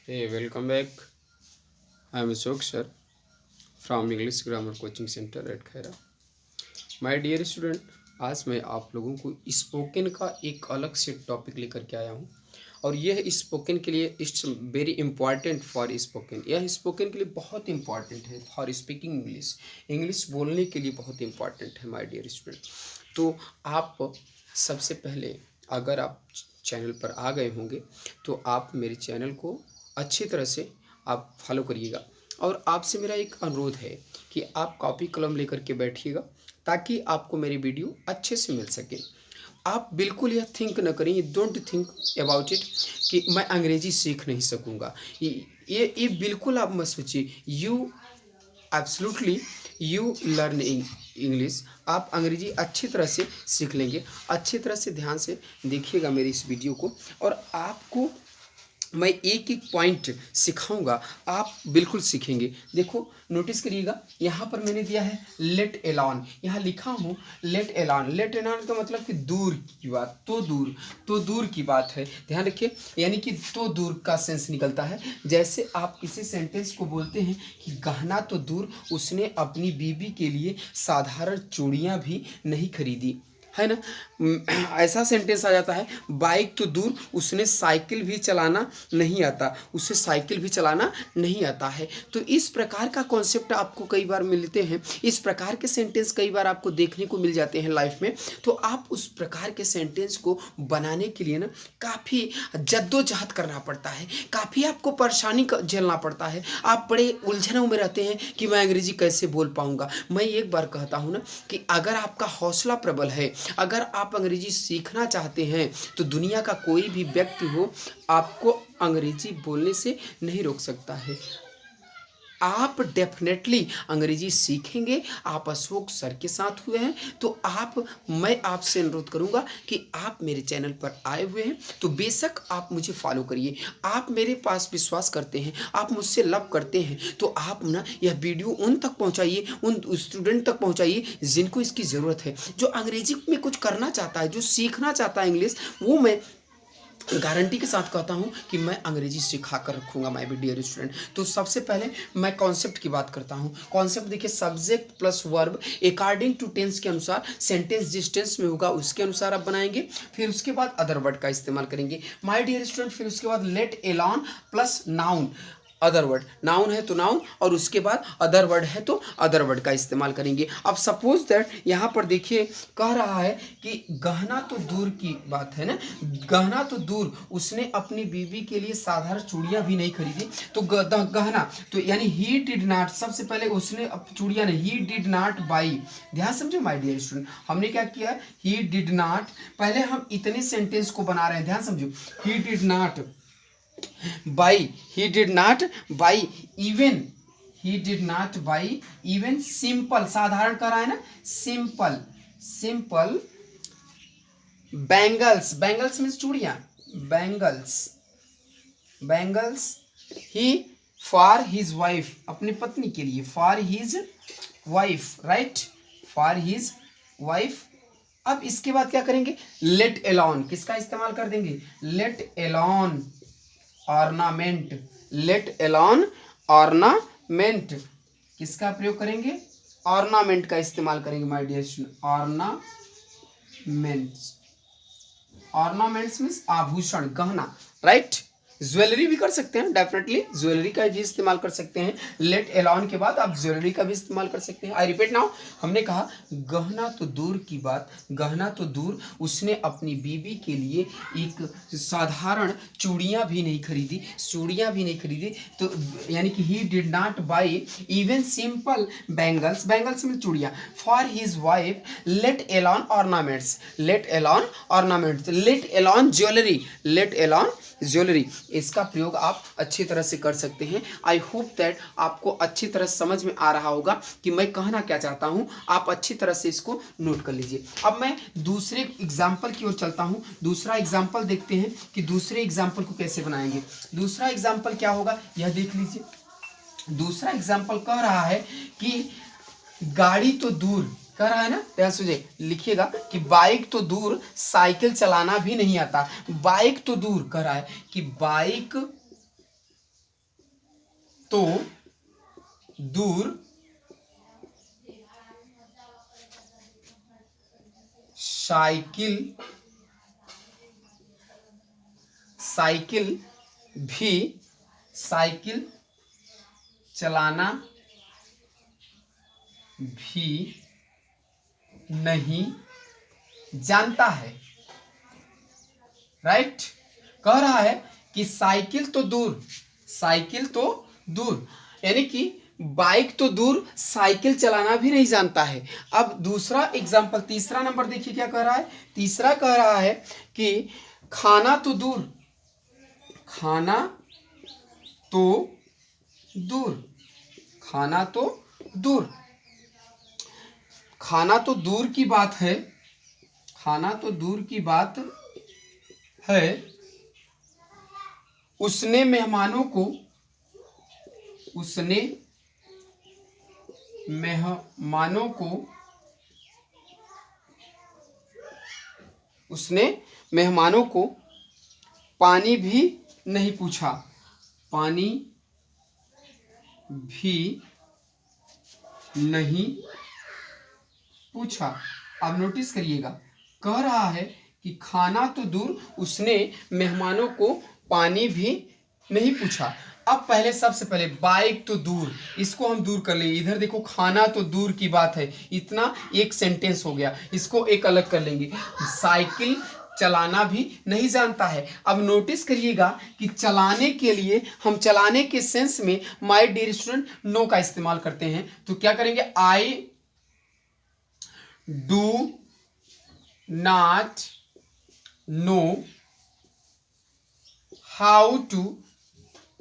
Hey, welcome back. I am Ashok sir from English Grammar Coaching Center at Khaira. My dear student, आज मैं आप लोगों को spoken का एक अलग से टॉपिक लेकर के आया हूँ और यह स्पोकन के लिए it's very important for spoken. यह स्पोकन के लिए बहुत इंपॉर्टेंट है फॉर स्पीकिंग इंग्लिश। इंग्लिश बोलने के लिए बहुत इंपॉर्टेंट है माय डियर स्टूडेंट। तो आप सबसे पहले अगर आप चैनल पर आ गए होंगे तो आप मेरे चैनल को अच्छी तरह से आप फॉलो करिएगा और आपसे मेरा एक अनुरोध है कि आप कॉपी कलम लेकर के बैठिएगा ताकि आपको मेरी वीडियो अच्छे से मिल सके। आप बिल्कुल यह थिंक न करें, डोंट थिंक अबाउट इट कि मैं अंग्रेजी सीख नहीं सकूंगा। ये बिल्कुल आप मत सोचिए। You absolutely you learn English. आप अंग्रेजी अच्छी तरह से सीख लेंगे। अच्छी तरह से ध्यान से देखिएगा मेरी इस वीडियो को और आपको मैं एक एक पॉइंट सिखाऊंगा, आप बिल्कुल सीखेंगे। देखो नोटिस करिएगा, यहाँ पर मैंने दिया है लेट एलॉन। यहाँ लिखा हूँ लेट एलॉन। लेट एलॉन का मतलब कि दूर की बात, तो दूर की बात है। ध्यान रखिए, यानी कि तो दूर का सेंस निकलता है। जैसे आप किसी सेंटेंस को बोलते हैं कि गहना तो दूर, उसने अपनी बीवी के लिए साधारण चूड़ियाँ भी नहीं खरीदी, है ना। ऐसा सेंटेंस आ जाता है, बाइक तो दूर, उसने साइकिल भी चलाना नहीं आता, उसे साइकिल भी चलाना नहीं आता है। तो इस प्रकार का कॉन्सेप्ट आपको कई बार मिलते हैं, इस प्रकार के सेंटेंस कई बार आपको देखने को मिल जाते हैं लाइफ में। तो आप उस प्रकार के सेंटेंस को बनाने के लिए ना काफ़ी जद्दोजहद करना पड़ता है, काफ़ी आपको परेशानी झेलना पड़ता है। आप बड़े उलझनों में रहते हैं कि मैं अंग्रेजी कैसे बोल पाऊंगा। मैं एक बार कहता हूँ ना कि अगर आपका हौसला प्रबल है, अगर आप अंग्रेजी सीखना चाहते हैं तो दुनिया का कोई भी व्यक्ति हो आपको अंग्रेजी बोलने से नहीं रोक सकता है। आप डेफिनेटली अंग्रेजी सीखेंगे। आप अशोक सर के साथ हुए हैं तो मैं आपसे अनुरोध करूंगा कि आप मेरे चैनल पर आए हुए हैं तो बेशक आप मुझे फॉलो करिए। आप मेरे पास विश्वास करते हैं, आप मुझसे लव करते हैं, तो आप ना यह वीडियो उन तक पहुंचाइए, उन स्टूडेंट तक पहुंचाइए जिनको इसकी ज़रूरत है, जो अंग्रेजी में कुछ करना चाहता है, जो सीखना चाहता है इंग्लिश। वो मैं गारंटी के साथ कहता हूँ कि मैं अंग्रेजी सिखा कर रखूँगा माय डियर स्टूडेंट। तो सबसे पहले मैं कॉन्सेप्ट की बात करता हूँ। कॉन्सेप्ट देखिए, subject plus verb according to tense के अनुसार, सेंटेंस जिस टेंस में होगा उसके अनुसार आप बनाएंगे। फिर उसके बाद अदर वर्ड का इस्तेमाल करेंगे माय डियर स्टूडेंट। फिर उसके बाद let alone plus noun, other word. Noun है तो नाउन और उसके बाद अदर वर्ड है तो अदर वर्ड का इस्तेमाल करेंगे। अब सपोज दैट यहाँ पर देखिए कह रहा है कि गहना तो दूर की बात है ना, गहना तो दूर, उसने अपनी बीवी के लिए साधारण चूड़ियां भी नहीं खरीदी। तो गहना तो यानी ही डिड नॉट, सबसे पहले उसने चूड़ियां नहीं, ही डिड नॉट बाई। ध्यान समझो माय डियर स्टूडेंट, हमने क्या किया, ही डिड नॉट। पहले हम इतने सेंटेंस को बना रहे हैं, ध्यान समझो। ही did not buy, he did not buy even, he did not buy even simple, साधारण कर रहा है ना, simple, simple bangles, bangles means चूड़ियां, बैंगल्स, बैंगल्स ही फॉर हिज वाइफ, अपनी पत्नी के लिए, for his wife, right, for his wife. अब इसके बाद क्या करेंगे, लेट एलॉन, किसका इस्तेमाल कर देंगे, let alone ornament, let alone ornament, किसका प्रयोग करेंगे, ऑर्नामेंट का इस्तेमाल करेंगे my dear student, ornaments, ornaments means आभूषण, गहना, राइट। ज्वेलरी भी कर सकते हैं, डेफिनेटली ज्वेलरी का भी इस्तेमाल कर सकते हैं। लेट एलॉन के बाद आप ज्वेलरी का भी इस्तेमाल कर सकते हैं। आई रिपीट नाउ, हमने कहा गहना तो दूर की बात, गहना तो दूर, उसने अपनी बीवी के लिए एक साधारण चूड़ियां भी नहीं खरीदी, चूड़ियां भी नहीं खरीदी। तो यानी कि he did not buy even simple bangles, bangles में चूड़ियां, for his wife, let alone ornaments, let alone ornaments, let alone jewellery, let alone jewellery. इसका प्रयोग आप अच्छी तरह से कर सकते हैं। आई होप दैट आपको अच्छी तरह समझ में आ रहा होगा कि मैं कहना क्या चाहता हूं। आप अच्छी तरह से इसको नोट कर लीजिए। अब मैं दूसरे एग्जाम्पल की ओर चलता हूं। दूसरा एग्जाम्पल देखते हैं कि दूसरे एग्जाम्पल को कैसे बनाएंगे। दूसरा एग्जाम्पल क्या होगा, यह देख लीजिए। दूसरा एग्जाम्पल कह रहा है कि गाड़ी तो दूर, कह रहा है ना, ध्यान सुनिए, लिखिएगा कि बाइक तो दूर, साइकिल चलाना भी नहीं आता। बाइक तो दूर, कह रहा है कि बाइक तो दूर साइकिल चलाना भी नहीं जानता है। राइट, कह रहा है कि साइकिल तो दूर, यानी कि बाइक तो दूर साइकिल चलाना भी नहीं जानता है। अब दूसरा एग्जांपल, तीसरा नंबर देखिए क्या कह रहा है। तीसरा कह रहा है कि खाना तो दूर की बात है, उसने मेहमानों को पानी भी नहीं पूछा। अब नोटिस करिएगा, कह रहा है कि खाना तो दूर, उसने मेहमानों को पानी भी नहीं पूछा। अब पहले, सबसे पहले बाइक तो दूर, इसको हम दूर कर लेंगे। इधर देखो, खाना तो दूर की बात है, इतना एक सेंटेंस हो गया, इसको एक अलग कर लेंगे। साइकिल चलाना भी नहीं जानता है। अब नोटिस करिएगा कि चलाने के लिए हम चलाने के सेंस में माय डियर स्टूडेंट नो का इस्तेमाल करते हैं। तो क्या करेंगे, I do not know how to.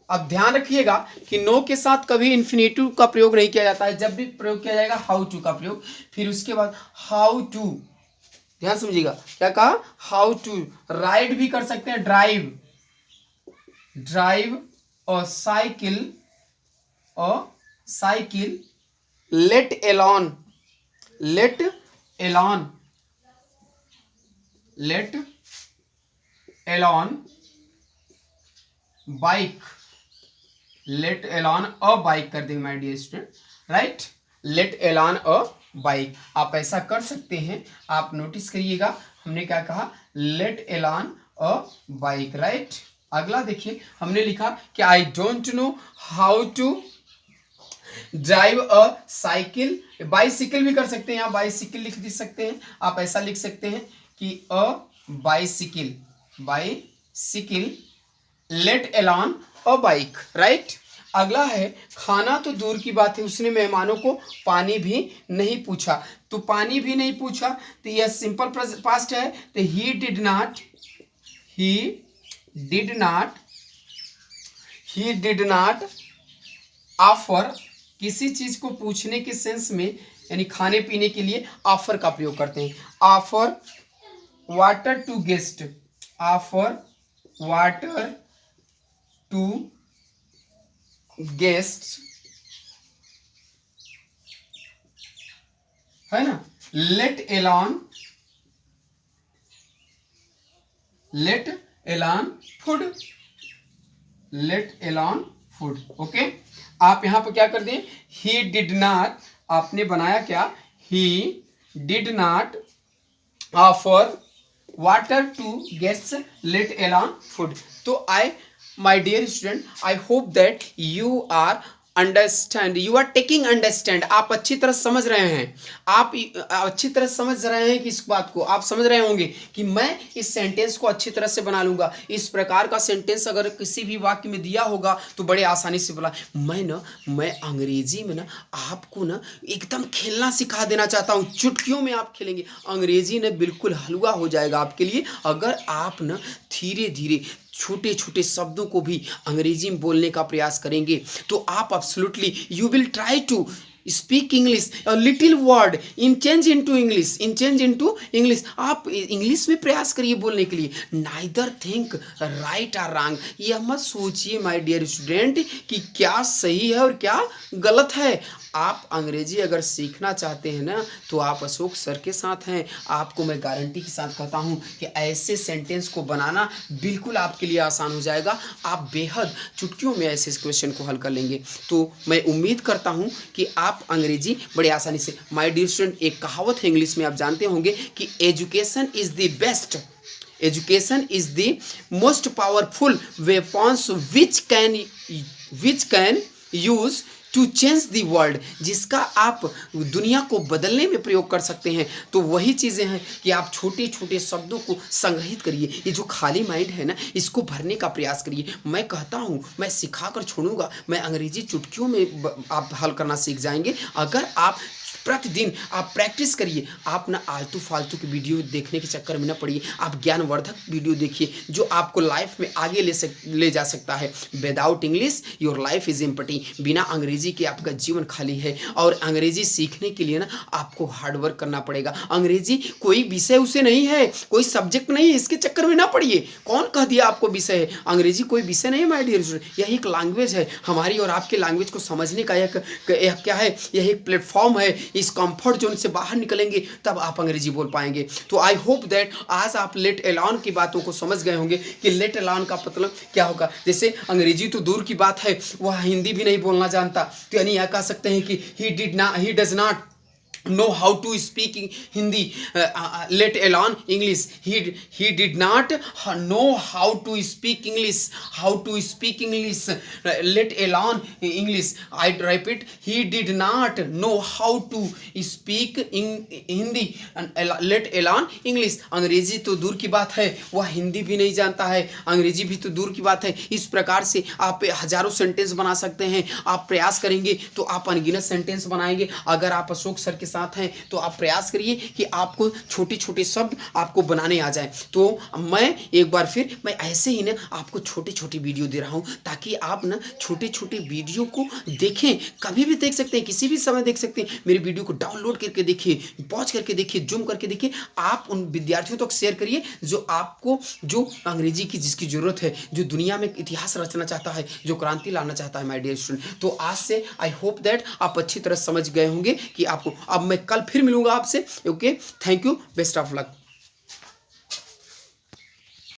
अब ध्यान रखिएगा कि नो के साथ कभी इन्फिनेटिव का प्रयोग नहीं किया जाता है। जब भी प्रयोग किया जाएगा हाउ टू का प्रयोग, फिर उसके बाद हाउ टू, ध्यान समझिएगा क्या कहा, हाउ टू। राइड भी कर सकते हैं, ड्राइव और cycle, let alone bike, let alone a bike कर देंगे my dear student. Right, let alone a bike, आप ऐसा कर सकते हैं। आप नोटिस करिएगा, हमने क्या कहा, let alone a bike. Right, अगला देखिए, हमने लिखा कि I don't know how to drive a cycle. Bicycle भी कर सकते हैं, यहाँ बाइसिकल लिख दे सकते हैं। आप ऐसा लिख सकते हैं कि a bicycle, let alone a bike. Right, अगला है, खाना तो दूर की बात है, उसने मेहमानों को पानी भी नहीं पूछा। तो पानी भी नहीं पूछा, तो यह सिंपल पास्ट है, तो ही डिड नॉट ऑफर। किसी चीज को पूछने के सेंस में, यानी खाने पीने के लिए ऑफर का प्रयोग करते हैं। ऑफर वाटर टू गेस्ट्स, है ना। Late alone food. ओके, आप यहां पर क्या कर दें, ही डिड नॉट, आपने बनाया क्या, he did not offer water to guests, let alone food. तो my dear student, I hope that you are understand, you are taking understand. आप अच्छी तरह समझ रहे हैं, आप अच्छी तरह समझ रहे हैं कि इस बात को आप समझ रहे होंगे कि मैं इस सेंटेंस को अच्छी तरह से बना लूंगा। इस प्रकार का सेंटेंस अगर किसी भी वाक्य में दिया होगा तो बड़े आसानी से बोला। मैं अंग्रेजी में ना आपको ना एकदम खेलना सिखा देना चाहता हूँ। चुटकियों में आप खेलेंगे, अंग्रेजी ने बिल्कुल हलवा हो जाएगा आपके लिए। अगर आप ना धीरे धीरे छोटे छोटे शब्दों को भी अंग्रेजी में बोलने का प्रयास करेंगे तो आप absolutely you will try to speak English, little word in change into English, in change into English. आप इंग्लिश में प्रयास करिए बोलने के लिए। नाइदर थिंक राइट और रॉन्ग, यह मत सोचिए माय डियर स्टूडेंट कि क्या सही है और क्या गलत है। आप अंग्रेजी अगर सीखना चाहते हैं ना तो आप अशोक सर के साथ हैं। आपको मैं गारंटी के साथ कहता हूं कि ऐसे सेंटेंस को बनाना बिल्कुल आपके लिए आसान हो जाएगा। आप बेहद चुटकियों में ऐसे क्वेश्चन को हल कर लेंगे। तो मैं उम्मीद करता हूं कि आप अंग्रेजी बड़े आसानी से, माय डियर स्टूडेंट, एक कहावत है इंग्लिश में, आप जानते होंगे कि education is the best, education is the most powerful weapons which can use to change the world, जिसका आप दुनिया को बदलने में प्रयोग कर सकते हैं। तो वही चीज़ें हैं कि आप छोटे छोटे शब्दों को संग्रहित करिए। ये जो खाली माइंड है ना, इसको भरने का प्रयास करिए। मैं कहता हूँ मैं सिखा कर छोड़ूंगा, मैं अंग्रेजी चुटकियों में आप हल करना सीख जाएंगे अगर आप प्रतिदिन आप प्रैक्टिस करिए। आप ना आलतू फालतू की वीडियो देखने के चक्कर में ना पड़िए, आप ज्ञानवर्धक वीडियो देखिए जो आपको लाइफ में आगे ले जा सकता है। Without English your life is empty, बिना अंग्रेजी के आपका जीवन खाली है। और अंग्रेजी सीखने के लिए ना आपको हार्डवर्क करना पड़ेगा। अंग्रेजी कोई विषय उसे नहीं है, कोई सब्जेक्ट नहीं है, इसके चक्कर में ना पड़िए। कौन कह दिया आपको विषय है? अंग्रेजी कोई विषय नहीं है माय डियर स्टूडेंट, यह एक लैंग्वेज है। हमारी और आपकी लैंग्वेज को समझने का यह क्या है, यह एक प्लेटफॉर्म है। इस कंफर्ट जोन से बाहर निकलेंगे तब आप अंग्रेजी बोल पाएंगे। तो आई होप दैट आज आप लेट अलोन की बातों को समझ गए होंगे कि लेट अलोन का मतलब क्या होगा। जैसे अंग्रेजी तो दूर की बात है, वह हिंदी भी नहीं बोलना जानता, तो यानी यह कह सकते हैं कि he does not know how to speak Hindi, let alone English. He did not know how to speak English, let alone English. I repeat, he did not know how to speak Hindi, let alone English. अंग्रेजी तो दूर की बात है, वह हिंदी भी नहीं जानता है, अंग्रेजी भी तो दूर की बात है। इस प्रकार से आप हजारों सेंटेंस बना सकते हैं। आप प्रयास करेंगे तो आप अनगिनत सेंटेंस बनाएंगे। अगर आप अशोक सर के साथ हैं तो आप प्रयास करिए कि आपको छोटे छोटे शब्द आपको बनाने आ जाए। तो मैं एक बार फिर मैं ऐसे ही ना आपको छोटे छोटे वीडियो दे रहा हूँ ताकि आप ना छोटे छोटे वीडियो को देखें। कभी भी देख सकते हैं, किसी भी समय देख सकते हैं। मेरे वीडियो को डाउनलोड करके देखिए, पॉज करके देखिए, जूम करके देखिए। आप उन विद्यार्थियों तक शेयर करिए जो आपको, जो अंग्रेजी की जिसकी जरूरत है, जो दुनिया में इतिहास रचना चाहता है, जो क्रांति लाना चाहता है माय डियर स्टूडेंट। तो आज से आई होप दैट आप अच्छी तरह समझ गए होंगे कि आपको। अब मैं कल फिर मिलूंगा आपसे। Okay, thank you, best of luck.